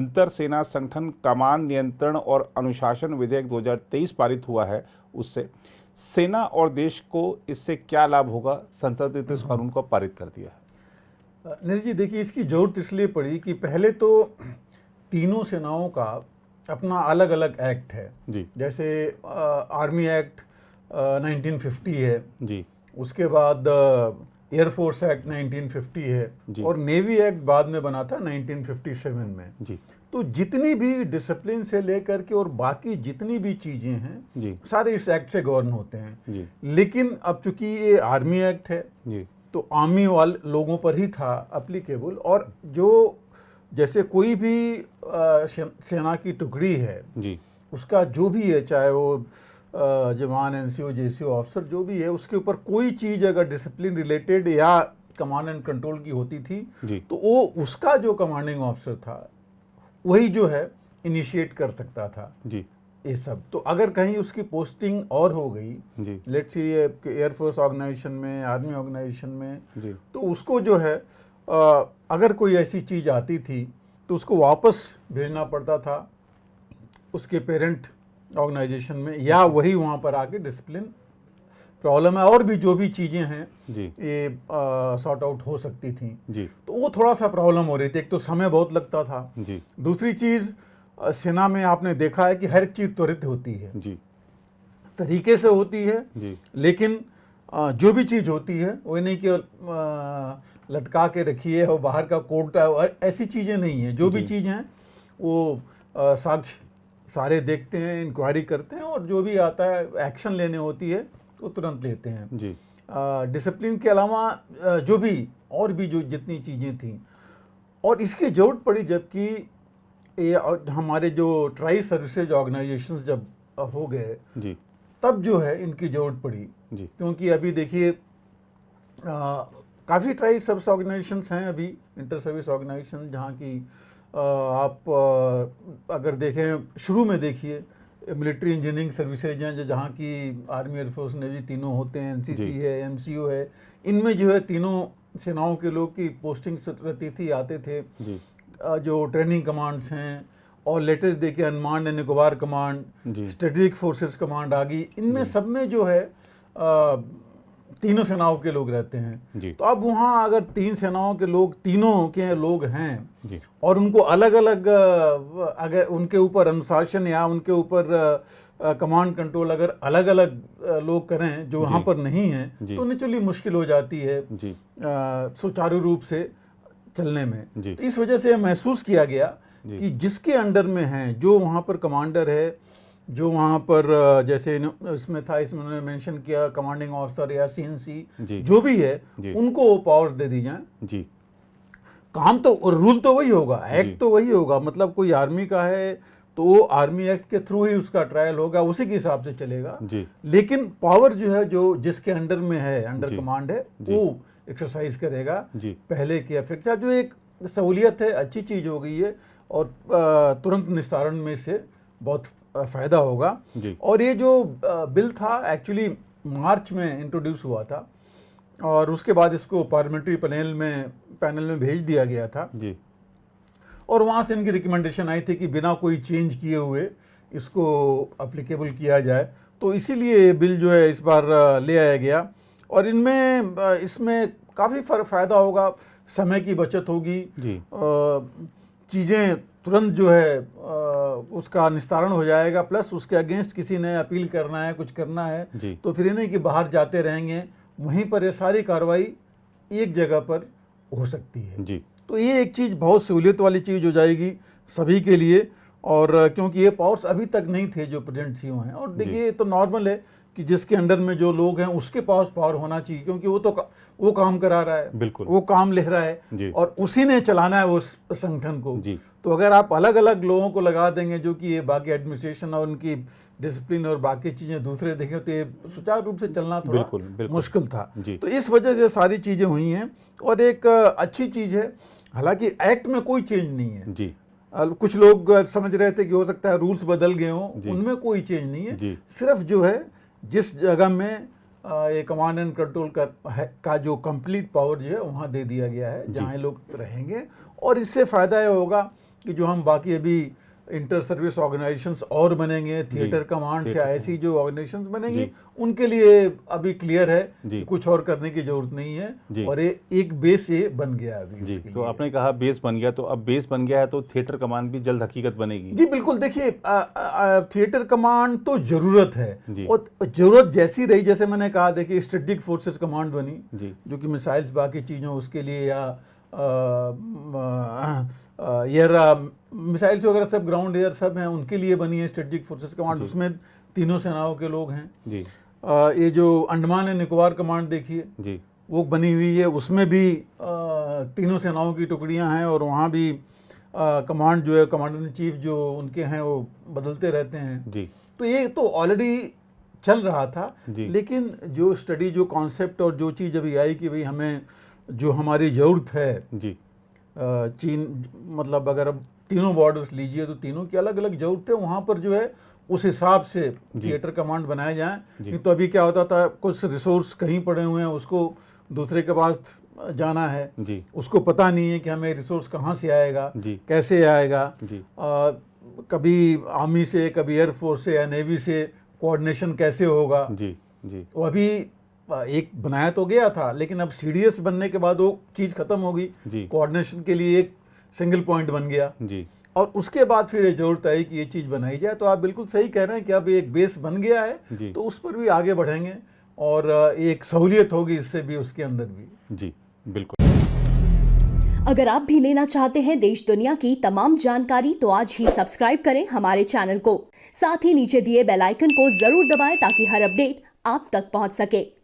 अंतर सेना संगठन कमान नियंत्रण और अनुशासन विधेयक 2023 पारित हुआ है, उससे सेना और देश को इससे क्या लाभ होगा? संसद ने तो इस कानून को पारित कर दिया है। नीरज जी, देखिए, इसकी जरूरत इसलिए पड़ी कि पहले तो तीनों सेनाओं का अपना अलग अलग एक्ट है जी। जैसे आर्मी एक्ट 1950 है जी। उसके बाद एयरफोर्स एक्ट 1950 है जी। और नेवी एक्ट बाद में बना था 1957 में जी। तो जितनी भी डिसिप्लिन से लेकर के और बाकी जितनी भी चीजें हैं जी। सारे इस एक्ट से गवर्न होते हैं। जी। लेकिन अब चूंकि ये आर्मी एक्ट है जी। तो आर्मी वाले लोगों पर ही था अप्लीकेबल, और जो जैसे कोई भी सेना की टुकड़ी है जी। उसका जो भी है, चाहे वो जवान, एनसीओ, जेसीओ ऑफिसर जो भी है, उसके ऊपर कोई चीज अगर डिसिप्लिन रिलेटेड या कमांड एंड कंट्रोल की होती थी जी। तो वो उसका जो कमांडिंग ऑफिसर था वही जो है इनिशिएट कर सकता था जी। ये सब। तो अगर कहीं उसकी पोस्टिंग और हो गई, जी। लेट्स सी एयरफोर्स ऑर्गेनाइजेशन में, आर्मी ऑर्गेनाइजेशन में, जी। तो उसको जो है अगर कोई ऐसी चीज आती थी तो उसको वापस भेजना पड़ता था उसके पेरेंट ऑर्गेनाइजेशन में, या वही वहाँ पर आके डिसिप्लिन प्रॉब्लम है और भी जो भी चीज़ें हैं जी। ये सॉर्ट आउट हो सकती थी। जी। तो वो थोड़ा सा प्रॉब्लम हो रही थी। एक तो समय बहुत लगता था। जी। दूसरी चीज़, सेना में आपने देखा है कि हर एक चीज़ त्वरित होती है, जी। तरीके से होती है। जी। लेकिन जो भी चीज़ होती है वो नहीं कि लटका के रखिए और बाहर का कोर्ट ऐसी चीज़ें नहीं है। जो भी चीज़ हैं वो साक्ष्य सारे देखते हैं, इंक्वायरी करते हैं, और जो भी आता है एक्शन लेने होती है तो तुरंत लेते हैं। जी। डिसिप्लिन के अलावा जो भी और भी जो जितनी चीज़ें थी, और इसकी जरूरत पड़ी जबकि ये हमारे जो ट्राई सर्विसेज ऑर्गेनाइजेशंस जब हो गए जी। तब जो है इनकी जरूरत पड़ी। जी। क्योंकि अभी देखिए काफ़ी ट्राई सर्विस ऑर्गेनाइजेशंस हैं अभी, इंटर सर्विस ऑर्गेनाइजेशन, जहाँ की आप अगर देखें, शुरू में देखिए मिलिट्री इंजीनियरिंग सर्विसेज हैं जहाँ की आर्मी, एयरफोर्स, नेवी तीनों होते हैं, एनसीसी है, एमसीओ है। इनमें जो है तीनों सेनाओं के लोग की पोस्टिंग रहती थी, आते थे। जी। जो ट्रेनिंग कमांड्स हैं, और लेटेस्ट देखिए Andaman and Nicobar command, strategic forces command आ गई, इनमें सब में जो है तीनों सेनाओं के लोग रहते हैं। तो अब वहाँ अगर तीन सेनाओं के लोग, तीनों के लोग हैं और उनको अलग अलग अगर उनके ऊपर अनुशासन या उनके ऊपर कमांड कंट्रोल अगर अलग अलग लोग करें जो वहाँ पर नहीं हैं, तो नेचुरली मुश्किल हो जाती है सुचारू रूप से चलने में। तो इस वजह से महसूस किया गया कि जिसके अंडर में हैं, जो वहाँ पर कमांडर है, जो वहाँ पर जैसे इसमें था, इसमें उन्होंने मेंशन किया कमांडिंग ऑफिसर या सीएनसी जो भी है, उनको वो पावर्स दे दी जाए। जी। काम तो, रूल तो वही होगा, एक्ट तो वही होगा। मतलब कोई आर्मी का है तो वो आर्मी एक्ट के थ्रू ही उसका ट्रायल होगा, उसी के हिसाब से चलेगा। लेकिन पावर जो है, जो जिसके अंडर में है, अंडर कमांड है, वो एक्सरसाइज करेगा पहले की अपेक्षा। जो एक सहूलियत है, अच्छी चीज हो गई है, और तुरंत निस्तारण में से बहुत फायदा होगा। और ये जो बिल था एक्चुअली मार्च में इंट्रोड्यूस हुआ था, और उसके बाद इसको पार्लियामेंट्री पैनल में भेज दिया गया था जी। और वहाँ से इनकी रिकमेंडेशन आई थी कि बिना कोई चेंज किए हुए इसको अप्लीकेबल किया जाए। तो इसीलिए बिल जो है इस बार ले आया गया, और इसमें काफ़ी फ़ायदा होगा, समय की बचत होगी, चीज़ें तुरंत जो है उसका निस्तारण हो जाएगा। प्लस उसके अगेंस्ट किसी ने अपील करना है, कुछ करना है, तो फिर नहीं कि बाहर जाते रहेंगे, वहीं पर ये सारी कार्रवाई एक जगह पर हो सकती है जी। तो ये एक चीज़ बहुत सहूलियत वाली चीज़ हो जाएगी सभी के लिए, और क्योंकि ये पावर्स अभी तक नहीं थे जो प्रेजेंट सीओ हैं। और देखिए तो नॉर्मल है कि जिसके अंडर में जो लोग हैं उसके पास पावर होना चाहिए, क्योंकि वो काम करा रहा है, बिल्कुल वो काम ले रहा है और उसी ने चलाना है उस संगठन को जी। तो अगर आप अलग अलग लोगों को लगा देंगे जो कि ये बाकी एडमिनिस्ट्रेशन और उनकी डिसिप्लिन और बाकी चीजें दूसरे देखें, तो ये सुचारू रूप से चलना थोड़ा बिल्कुल मुश्किल था। तो इस वजह से सारी चीजें हुई हैं, और एक अच्छी चीज है। हालांकि एक्ट में कोई चेंज नहीं है जी। कुछ लोग समझ रहे थे कि हो सकता है रूल्स बदल गए हों, उनमें कोई चेंज नहीं है। सिर्फ जो है जिस जगह में ये कमांड एंड कंट्रोल का जो कंप्लीट पावर जो है वहाँ दे दिया गया है, जहाँ लोग रहेंगे। और इससे फायदा ये होगा कि जो हम बाकी अभी इंटर सर्विस ऑर्गेनाइजेशंस और बनेंगे, थिएटर कमांड या ऐसी जो ऑर्गेनाइजेशंस बनेंगी, उनके लिए अभी क्लियर है कि कुछ और करने की जरूरत नहीं है, और एक बेस ये बन गया अभी जी। तो आपने कहा बेस बन गया, तो अब बेस बन गया है तो थिएटर कमांड भी जल्द हकीकत बनेगी। जी बिल्कुल, देखिए थिएटर कमांड तो जरूरत है, और जरूरत जैसी रही, जैसे मैंने कहा, देखिए स्ट्रेटेजिक फोर्सेस कमांड बनी जो कि मिसाइल्स बाकी चीज़ों उसके लिए, या एयर मिसाइल्स वगैरह सब, ग्राउंड एयर सब हैं, उनके लिए बनी है स्ट्रेटेजिक फोर्सेस कमांड, उसमें तीनों सेनाओं के लोग हैं जी। ये जो अंडमान एंड निकोबार कमांड देखिए जी, वो बनी हुई है, उसमें भी तीनों सेनाओं की टुकड़ियां हैं, और वहाँ भी कमांड जो है, कमांडर इन चीफ जो उनके हैं वो बदलते रहते हैं जी। तो ये तो ऑलरेडी चल रहा था, लेकिन जो स्टडी, जो कॉन्सेप्ट और जो चीज़ अभी आई कि भाई हमें जो हमारी ज़रूरत है जी, चीन, मतलब अगर अब तीनों बॉर्डर्स लीजिए तो तीनों की अलग अलग जरूरत है, वहाँ पर जो है उस हिसाब से थिएटर कमांड बनाए जाएं। नहीं तो अभी क्या होता था, कुछ रिसोर्स कहीं पड़े हुए हैं, उसको दूसरे के पास जाना है जी, उसको पता नहीं है कि हमें रिसोर्स कहाँ से आएगा जी, कैसे आएगा जी, कभी आर्मी से, कभी एयरफोर्स से या नेवी से कोऑर्डिनेशन कैसे होगा जी जी। वो अभी एक बनाया तो गया था, लेकिन अब सीडीएस बनने के बाद वो चीज़ खत्म हो गई, कोऑर्डिनेशन के लिए एक सिंगल पॉइंट बन गया जी, और उसके बाद फिर ये जरूरत आई कि ये चीज़ बनाई जाए। तो आप बिल्कुल सही कह रहे हैं कि अब एक बेस बन गया है, तो उस पर भी आगे बढ़ेंगे, और एक सहूलियत होगी इससे भी, उसके अंदर भी जी बिल्कुल। अगर आप भी लेना चाहते हैं देश दुनिया की तमाम जानकारी, तो आज ही सब्सक्राइब करें हमारे चैनल को, साथ ही नीचे दिए बेल आइकन को जरूर दबाएं ताकि हर अपडेट आप तक पहुंच सके।